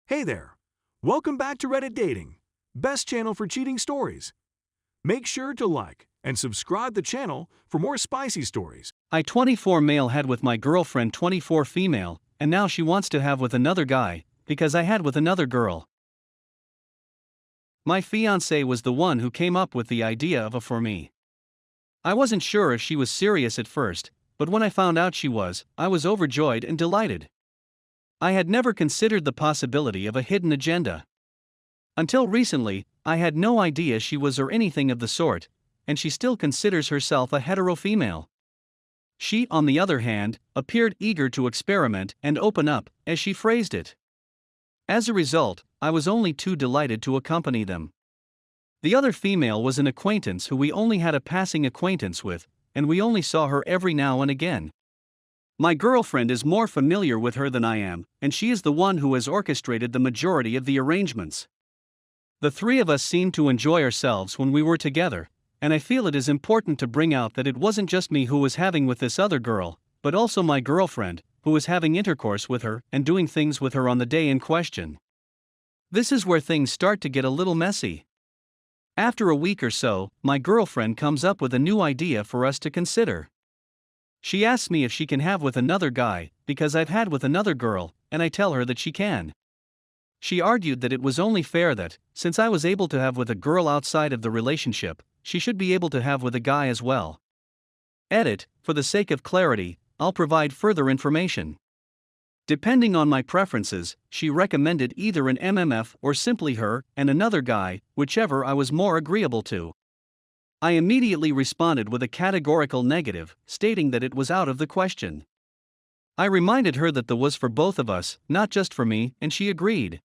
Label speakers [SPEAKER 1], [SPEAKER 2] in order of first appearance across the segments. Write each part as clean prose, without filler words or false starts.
[SPEAKER 1] Hey there! Welcome back to Reddit Dating, best channel for cheating stories. Make sure to like and subscribe the channel for more spicy stories.
[SPEAKER 2] I 24 male had with my girlfriend 24 female, and now she wants to have with another guy, because I had with another girl. My fiancée was the one who came up with the idea of a for me. I wasn't sure if she was serious at first, but when I found out she was, I was overjoyed and delighted. I had never considered the possibility of a hidden agenda. Until recently, I had no idea she was or anything of the sort, and she still considers herself a hetero female. She, on the other hand, appeared eager to experiment and open up, as she phrased it. As a result, I was only too delighted to accompany them. The other female was an acquaintance who we only had a passing acquaintance with, and we only saw her every now and again. My girlfriend is more familiar with her than I am, and she is the one who has orchestrated the majority of the arrangements. The three of us seemed to enjoy ourselves when we were together, and I feel it is important to bring out that it wasn't just me who was having with this other girl, but also my girlfriend, who was having intercourse with her and doing things with her on the day in question. This is where things start to get a little messy. After a week or so, my girlfriend comes up with a new idea for us to consider. She asks me if she can have with another guy, because I've had with another girl, and I tell her that she can. She argued that it was only fair that, since I was able to have with a girl outside of the relationship, she should be able to have with a guy as well. Edit, for the sake of clarity, I'll provide further information. Depending on my preferences, she recommended either an MMF or simply her and another guy, whichever I was more agreeable to. I immediately responded with a categorical negative, stating that it was out of the question. I reminded her that was for both of us, not just for me, and she agreed.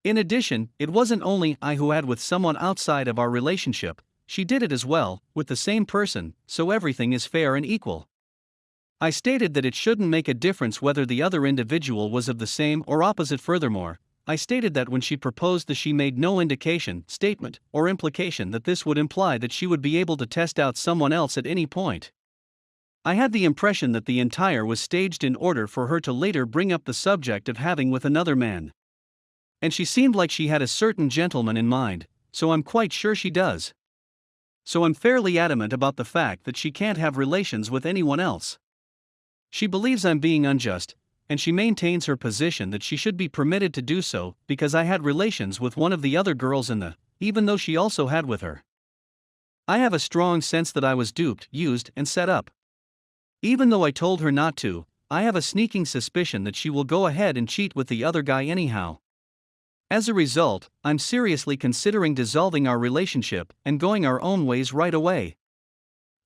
[SPEAKER 2] In addition, it wasn't only I who had with someone outside of our relationship, she did it as well, with the same person, so everything is fair and equal. I stated that it shouldn't make a difference whether the other individual was of the same or opposite. Furthermore, I stated that when she proposed that she made no indication, statement, or implication that this would imply that she would be able to test out someone else at any point. I had the impression that the entire was staged in order for her to later bring up the subject of having with another man. And she seemed like she had a certain gentleman in mind, so I'm quite sure she does. So I'm fairly adamant about the fact that she can't have relations with anyone else. She believes I'm being unjust, and she maintains her position that she should be permitted to do so because I had relations with one of the other girls even though she also had with her. I have a strong sense that I was duped, used, and set up. Even though I told her not to, I have a sneaking suspicion that she will go ahead and cheat with the other guy anyhow. As a result, I'm seriously considering dissolving our relationship and going our own ways right away.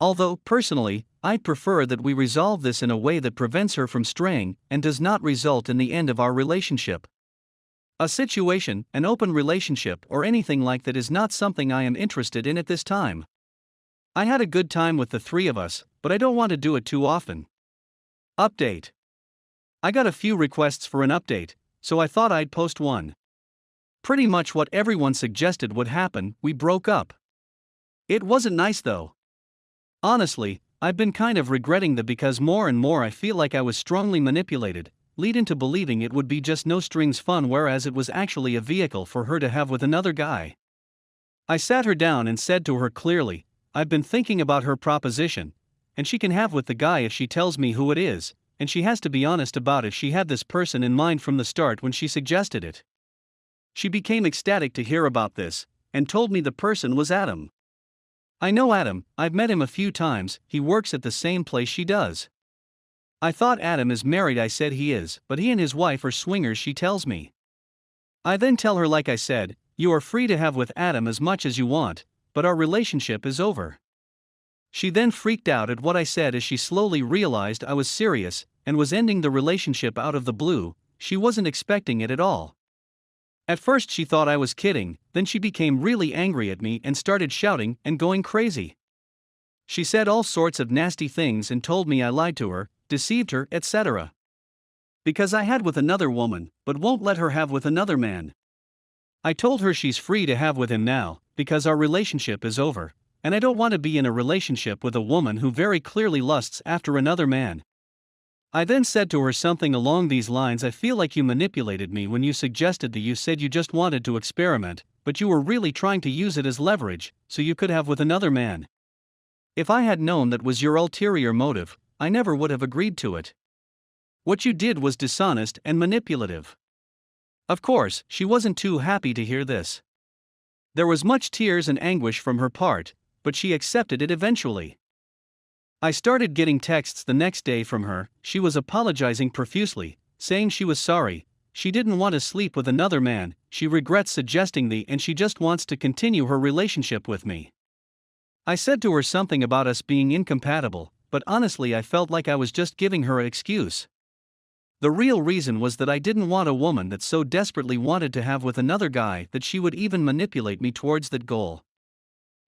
[SPEAKER 2] Although, personally, I'd prefer that we resolve this in a way that prevents her from straying and does not result in the end of our relationship. A situation, an open relationship, or anything like that is not something I am interested in at this time. I had a good time with the three of us, but I don't want to do it too often. Update. I got a few requests for an update, so I thought I'd post one. Pretty much what everyone suggested would happen, we broke up. It wasn't nice though. Honestly, I've been kind of regretting that because more and more I feel like I was strongly manipulated, lead into believing it would be just no strings fun, whereas it was actually a vehicle for her to have with another guy. I sat her down and said to her clearly, I've been thinking about her proposition, and she can have with the guy if she tells me who it is, and she has to be honest about it. She had this person in mind from the start when she suggested it. She became ecstatic to hear about this, and told me the person was Adam. I know Adam, I've met him a few times, he works at the same place she does. I thought Adam is married. I said he is, but he and his wife are swingers, she tells me. I then tell her, like I said, you are free to have with Adam as much as you want, but our relationship is over. She then freaked out at what I said as she slowly realized I was serious and was ending the relationship out of the blue. She wasn't expecting it at all. At first she thought I was kidding, then she became really angry at me and started shouting and going crazy. She said all sorts of nasty things and told me I lied to her, deceived her, etc. Because I had with another woman, but won't let her have with another man. I told her she's free to have with him now, because our relationship is over, and I don't want to be in a relationship with a woman who very clearly lusts after another man. I then said to her something along these lines: I feel like you manipulated me when you suggested that you said you just wanted to experiment, but you were really trying to use it as leverage, so you could have with another man. If I had known that was your ulterior motive, I never would have agreed to it. What you did was dishonest and manipulative. Of course, she wasn't too happy to hear this. There was much tears and anguish from her part, but she accepted it eventually. I started getting texts the next day from her. She was apologizing profusely, saying she was sorry, she didn't want to sleep with another man, she regrets suggesting the and she just wants to continue her relationship with me. I said to her something about us being incompatible, but honestly I felt like I was just giving her an excuse. The real reason was that I didn't want a woman that so desperately wanted to have with another guy that she would even manipulate me towards that goal.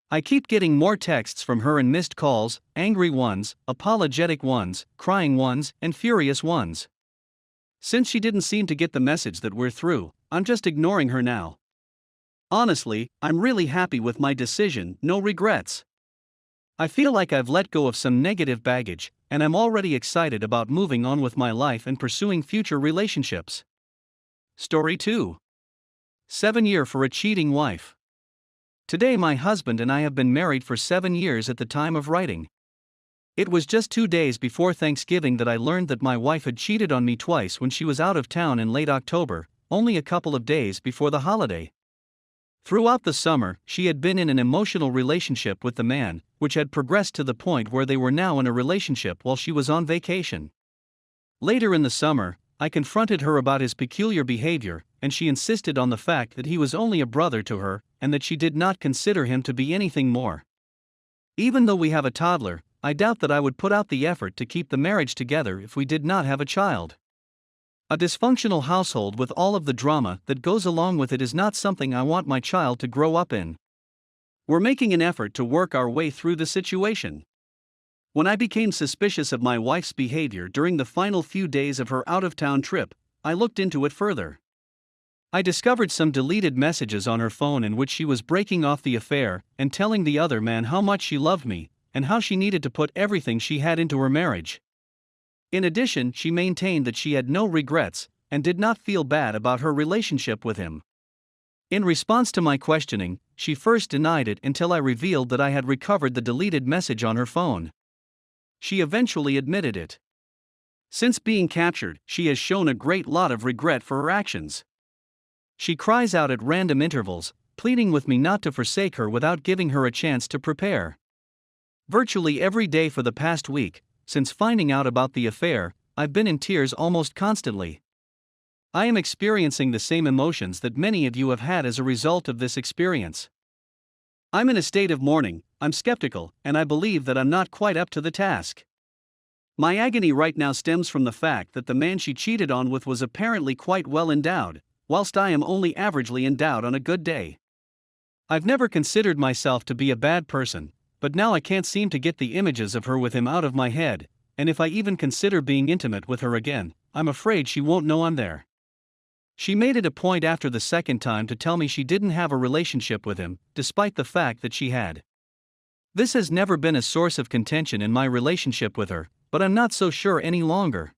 [SPEAKER 2] I keep getting more texts from her and missed calls, angry ones, apologetic ones, crying ones, and furious ones. Since she didn't seem to get the message that we're through, I'm just ignoring her now. Honestly, I'm really happy with my decision, no regrets. I feel like I've let go of some negative baggage, and I'm already excited about moving on with my life and pursuing future relationships. Story 2. 7-year for a cheating wife. Today my husband and I have been married for 7 years at the time of writing. It was just 2 days before Thanksgiving that I learned that my wife had cheated on me twice when she was out of town in late October, only a couple of days before the holiday. Throughout the summer, she had been in an emotional relationship with the man, which had progressed to the point where they were now in a relationship while she was on vacation. Later in the summer, I confronted her about his peculiar behavior, and she insisted on the fact that he was only a brother to her, and that she did not consider him to be anything more. Even though we have a toddler, I doubt that I would put out the effort to keep the marriage together if we did not have a child. A dysfunctional household with all of the drama that goes along with it is not something I want my child to grow up in. We're making an effort to work our way through the situation. When I became suspicious of my wife's behavior during the final few days of her out-of-town trip, I looked into it further. I discovered some deleted messages on her phone in which she was breaking off the affair and telling the other man how much she loved me and how she needed to put everything she had into her marriage. In addition, she maintained that she had no regrets and did not feel bad about her relationship with him. In response to my questioning, she first denied it until I revealed that I had recovered the deleted message on her phone. She eventually admitted it. Since being captured, she has shown a great lot of regret for her actions. She cries out at random intervals, pleading with me not to forsake her without giving her a chance to prepare. Virtually every day for the past week, since finding out about the affair, I've been in tears almost constantly. I am experiencing the same emotions that many of you have had as a result of this experience. I'm in a state of mourning, I'm skeptical, and I believe that I'm not quite up to the task. My agony right now stems from the fact that the man she cheated on with was apparently quite well endowed, whilst I am only averagely endowed on a good day. I've never considered myself to be a bad person, but now I can't seem to get the images of her with him out of my head, and if I even consider being intimate with her again, I'm afraid she won't know I'm there. She made it a point after the second time to tell me she didn't have a relationship with him, despite the fact that she had. This has never been a source of contention in my relationship with her, but I'm not so sure any longer.